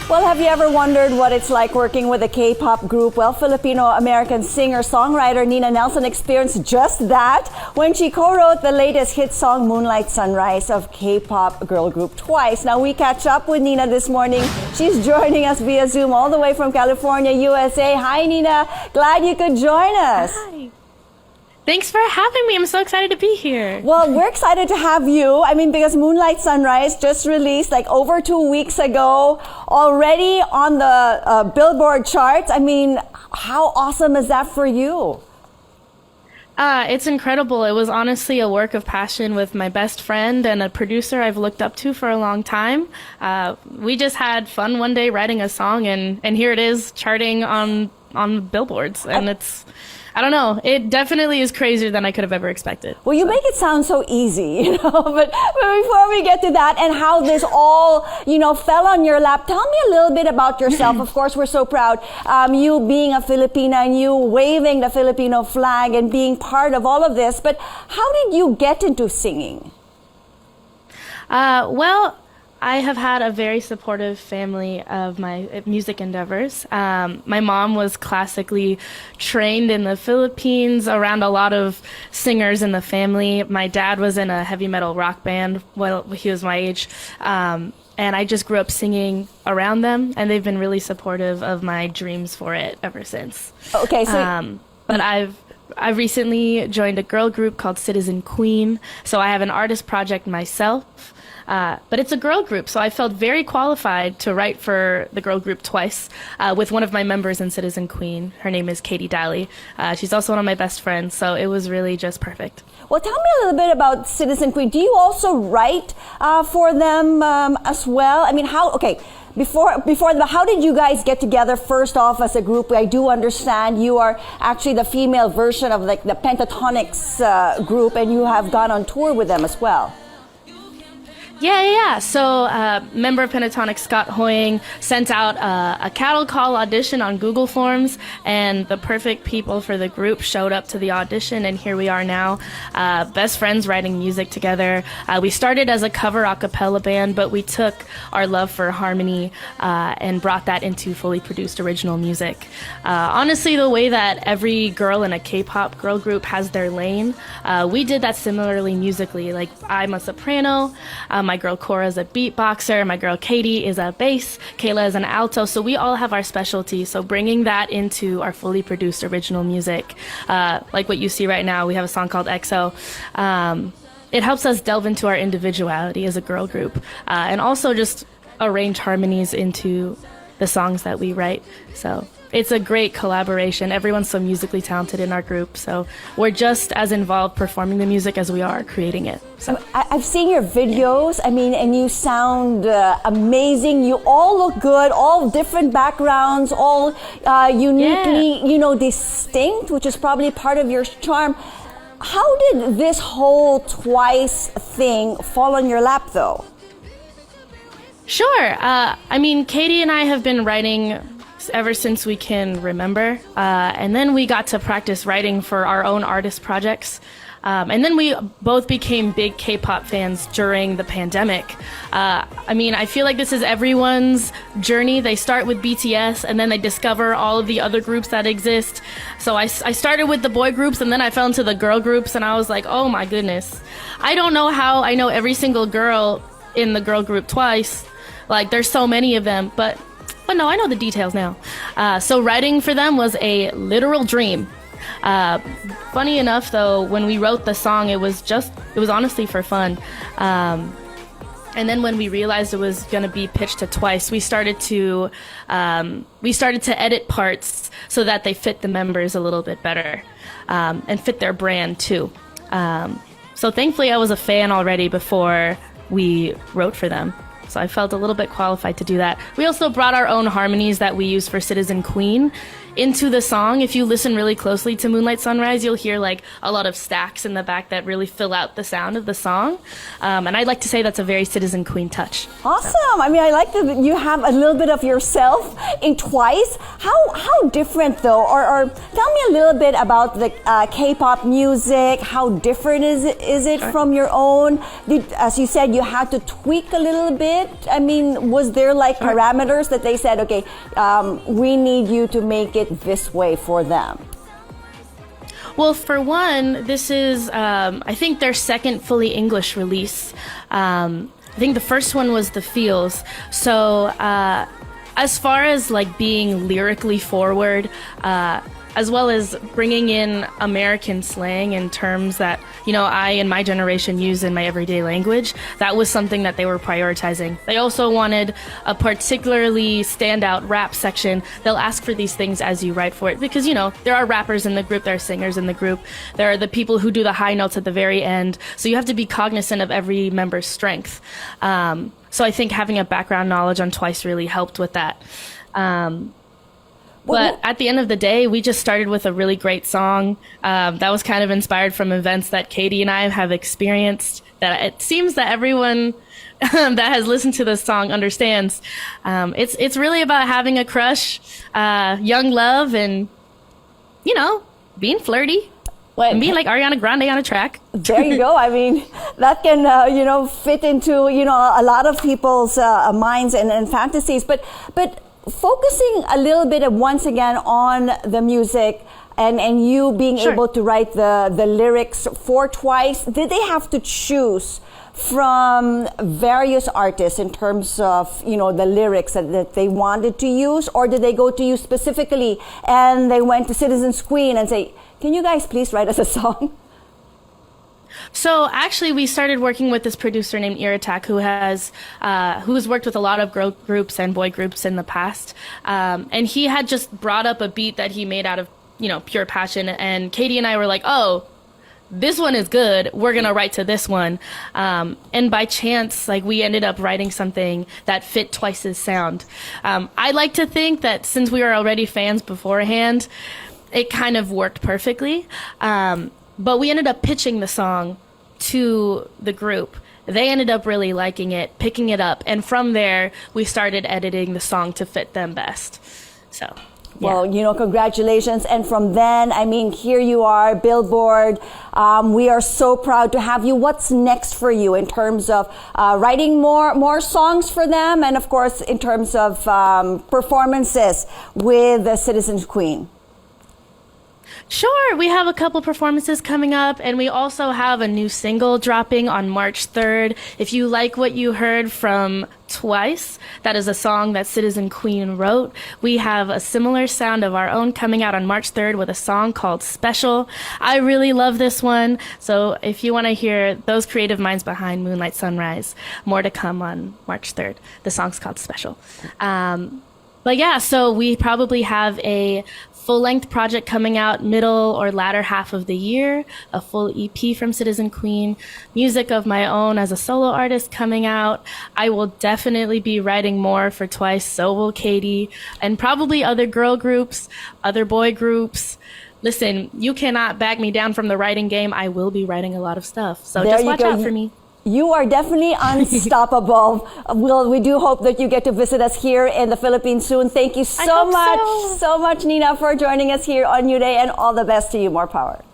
Well, have you ever wondered what it's like working with a K-pop group? Well, Filipino-American singer-songwriter Nina Nelson experienced just that when she co-wrote the latest hit song Moonlight Sunrise of K-pop girl group Twice. Now, we catch up with Nina this morning. She's joining us via Zoom all the way from California, USA. Hi, Nina. Glad you could join us. Hi. Thanks for having me. I'm so excited to be here. Well, we're excited to have you. I mean, because Moonlight Sunrise just released like over 2 weeks ago, already on the Billboard charts. I mean, how awesome is that for you? It's incredible. It was honestly a work of passion with my best friend and a producer I've looked up to for a long time. We just had fun one day writing a song, and here it is charting on billboards, and I don't know. It definitely is crazier than I could have ever expected. Well, you make it sound so easy, you know, but before we get to that and how this all, you know, fell on your lap, tell me a little bit about yourself. Of course, we're so proud. You being a Filipina and you waving the Filipino flag and being part of all of this. But how did you get into singing? Well, I have had a very supportive family of my music endeavors. My mom was classically trained in the Philippines around a lot of singers in the family. My dad was in a heavy metal rock band while he was my age. And I just grew up singing around them, and they've been really supportive of my dreams for it ever since. Okay, so... But I've recently joined a girl group called Citizen Queen, so I have an artist project myself. But it's a girl group, so I felt very qualified to write for the girl group Twice with one of my members in Citizen Queen. Her name is Katie Daly. She's also one of my best friends, so it was really just perfect. Well, tell me a little bit about Citizen Queen. Do you also write for them as well? I mean, before how did you guys get together first off as a group? I do understand you are actually the female version of like the Pentatonics group, and you have gone on tour with them as well. Yeah. So, member of Pentatonic Scott Hoying sent out a cattle call audition on Google Forms, and the perfect people for the group showed up to the audition, and here we are now, best friends writing music together. We started as a cover a cappella band, but we took our love for harmony and brought that into fully produced original music. Honestly, the way that every girl in a K-pop girl group has their lane, we did that similarly musically. Like, I'm a soprano, my girl Cora is a beatboxer, my girl Katie is a bass, Kayla is an alto, so we all have our specialty. So bringing that into our fully produced original music, like what you see right now, we have a song called EXO. It helps us delve into our individuality as a girl group, and also just arrange harmonies into the songs that we write. So it's a great collaboration. Everyone's so musically talented in our group, so we're just as involved performing the music as we are creating it. So I've seen your videos, I mean, and you sound amazing. You all look good, all different backgrounds, all uniquely, you know, distinct, which is probably part of your charm. How did this whole Twice thing fall on your lap, though? Sure. I mean, Katie and I have been writing ever since we can remember, and then we got to practice writing for our own artist projects, and then we both became big K-pop fans during the pandemic. I mean, I feel like this is everyone's journey. They start with BTS, and then they discover all of the other groups that exist. So I started with the boy groups, and then I fell into the girl groups, and I was like, oh my goodness, I don't know how I know every single girl in the girl group Twice. Like, there's so many of them, but no, I know the details now. So writing for them was a literal dream. Funny enough, though, when we wrote the song, it was honestly for fun. And then when we realized it was going to be pitched to Twice, we started to edit parts so that they fit the members a little bit better, and fit their brand too. So thankfully, I was a fan already before we wrote for them. So I felt a little bit qualified to do that. We also brought our own harmonies that we use for Citizen Queen into the song. If you listen really closely to Moonlight Sunrise, you'll hear like a lot of stacks in the back that really fill out the sound of the song. And I'd like to say that's a very Citizen Queen touch. Awesome. So. I mean, I like that you have a little bit of yourself in Twice. How different though, or tell me a little bit about the K-pop music. How different is it from your own? As you said, you had to tweak a little bit. bit? I mean, was there like parameters that they said, okay, we need you to make it this way for them? Well, for one, this is, I think, their second fully English release. I think the first one was The Feels. So, as far as like being lyrically forward, as well as bringing in American slang and terms that, you know, I and my generation use in my everyday language, that was something that they were prioritizing. They also wanted a particularly standout rap section. They'll ask for these things as you write for it because, you know, there are rappers in the group, there are singers in the group, there are the people who do the high notes at the very end. So you have to be cognizant of every member's strength. So I think having a background knowledge on Twice really helped with that. But at the end of the day, we just started with a really great song that was kind of inspired from events that Katie and I have experienced. That it seems that everyone that has listened to this song understands. It's really about having a crush, young love, and, you know, being flirty. And being like Ariana Grande on a track. There you go. I mean, that can, you know, fit into, you know, a lot of people's minds and fantasies. But focusing a little bit once again on the music and you being able to write the lyrics for Twice, did they have to choose from various artists in terms of, you know, the lyrics that they wanted to use, or did they go to you specifically and they went to Citizens Queen and say, can you guys please write us a song? So actually, we started working with this producer named Iratak, who's worked with a lot of girl groups and boy groups in the past, and he had just brought up a beat that he made out of, you know, pure passion. And Katie and I were like, "Oh, this one is good. We're gonna write to this one." And by chance, like, we ended up writing something that fit Twice's sound. I like to think that since we were already fans beforehand, it kind of worked perfectly. But we ended up pitching the song to the group. They ended up really liking it, picking it up, and from there, we started editing the song to fit them best. So, yeah. Well, you know, congratulations. And from then, I mean, here you are, Billboard. We are so proud to have you. What's next for you in terms of writing more songs for them, and of course, in terms of performances with the Citizens Queen? Sure, we have a couple performances coming up, and we also have a new single dropping on March 3rd. If you like what you heard from Twice, that is a song that Citizen Queen wrote. We have a similar sound of our own coming out on March 3rd with a song called Special. I really love this one, so if you want to hear those creative minds behind Moonlight Sunrise, more to come on March 3rd. The song's called Special. But yeah, so we probably have a full-length project coming out middle or latter half of the year, a full EP from Citizen Queen, music of my own as a solo artist coming out. I will definitely be writing more for Twice, so will Katie, and probably other girl groups, other boy groups. Listen, you cannot back me down from the writing game. I will be writing a lot of stuff, so just watch out for me. You are definitely unstoppable. We do hope that you get to visit us here in the Philippines soon. Thank you so much, Nina, for joining us here on New Day, and all the best to you. More power.